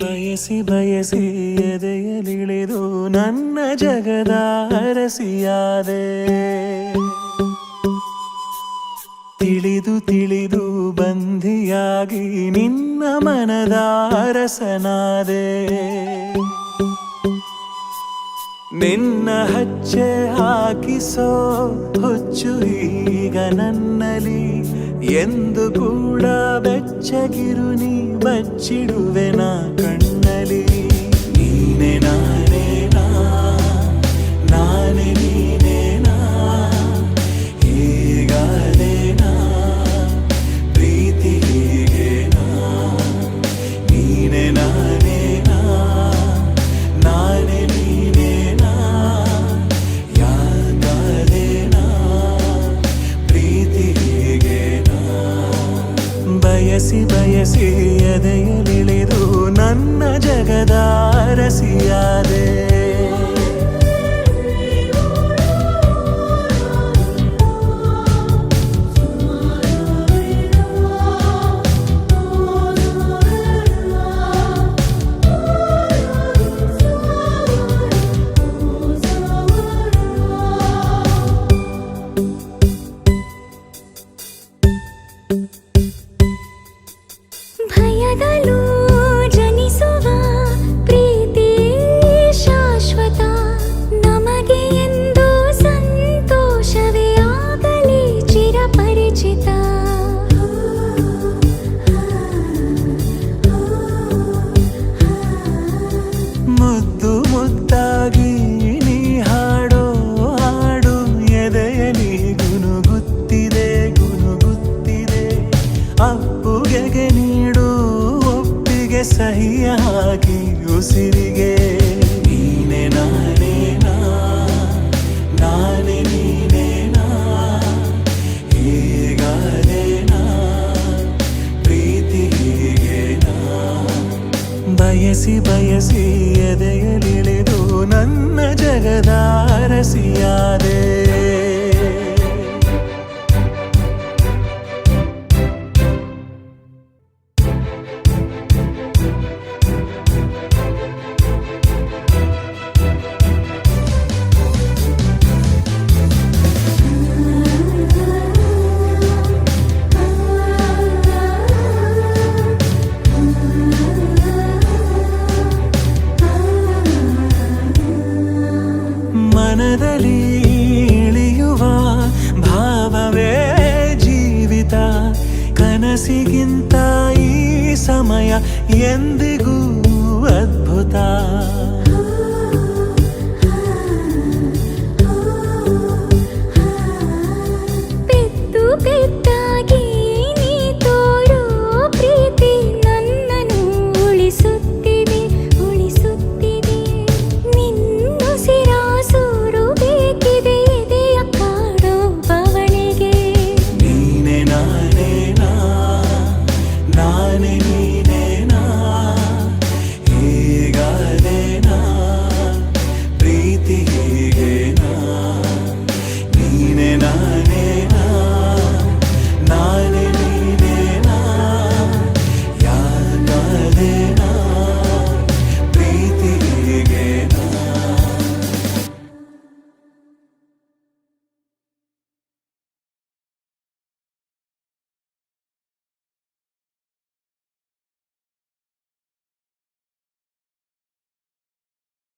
ಬಯಸಿ ಬಯಸಿ ಎದೆಯಲಿಳಿದು ನನ್ನ ಜಗದ ಅರಸಿಯಾದೆ. ತಿಳಿದು ತಿಳಿದು ಬಂಧಿಯಾಗಿ ನಿನ್ನ ಮನದ ಅರಸನಾದೆ. ನಿನ್ನ ಹಚ್ಚೆ ಹಾಕಿಸೋ ಹುಚ್ಚು ಈಗ ನನ್ನಲ್ಲಿ ಎಂದು ಕೂಡ ಬೆಚ್ಚಗಿರು ನೀ ಬಚ್ಚಿಡುವೆ ನಾ ಕಣ್ಣಲ್ಲಿ. ನೀನೆ ನಾನೇನಾ ನಾನೇ ನೀನೇನಾ ಹೀಗಾದೇನಾ ಪ್ರೀತಿ ಹೀಗೇನಾ. ನೀನೆ ನಾನೇನಾ ನಾನೇ ನೀನೇನಾ ಯಾಕಾದೇನಾ ಪ್ರೀತಿ ಹೀಗೇನಾ. ಬಯಸಿ ಬಯಸಿ ಎದೆಯಲಿಳಿದು ನನ್ನ ಜಗದ ಅರಸಿಯಾದೆ. ಭಯದಲ್ಲೂ ಜನಿಸುವ ಪ್ರೀತಿ ಶಾಶ್ವತ. ನಮಗೆ ಎಂದು ಸಂತೋಷವೇ ಆಗಲಿ ಚಿರಪರಿಚಿತ. ಮುದ್ದು ಮುದ್ದಾಗಿ ನೀ ಹಾಡೋ ಹಾಡು ಎದೆಯಲಿ ಗುನುಗುತ್ತಿದೆ ಗುನುಗುತ್ತಿದೆ. ಅಪ್ಪುಗೆಗೆ ನೀಡು ಒಪ್ಪಿಗೆ ಸಹಿಯ ಹಾಕಿ ಉಸಿರಿಗೆ. ನೀನೆ ನಾನೇನಾ ನಾನೇ ನೀನೇನಾ ಹೀಗಾದೇನಾ ಪ್ರೀತಿ ಹೀಗೇನಾ. ಬಯಸಿ ಬಯಸಿ ಎದೆಯಲಿಳಿದು ನನ್ನ ಜಗದ ಅರಸಿಯಾದೆ. ಮನದಲ್ಲಿ ಇಳಿಯುವ ಭಾವವೇ ಜೀವಿತ. ಕನಸಿಗಿಂತ ಈ ಸಮಯ ಎಂದಿಗೂ ಅದ್ಭುತ.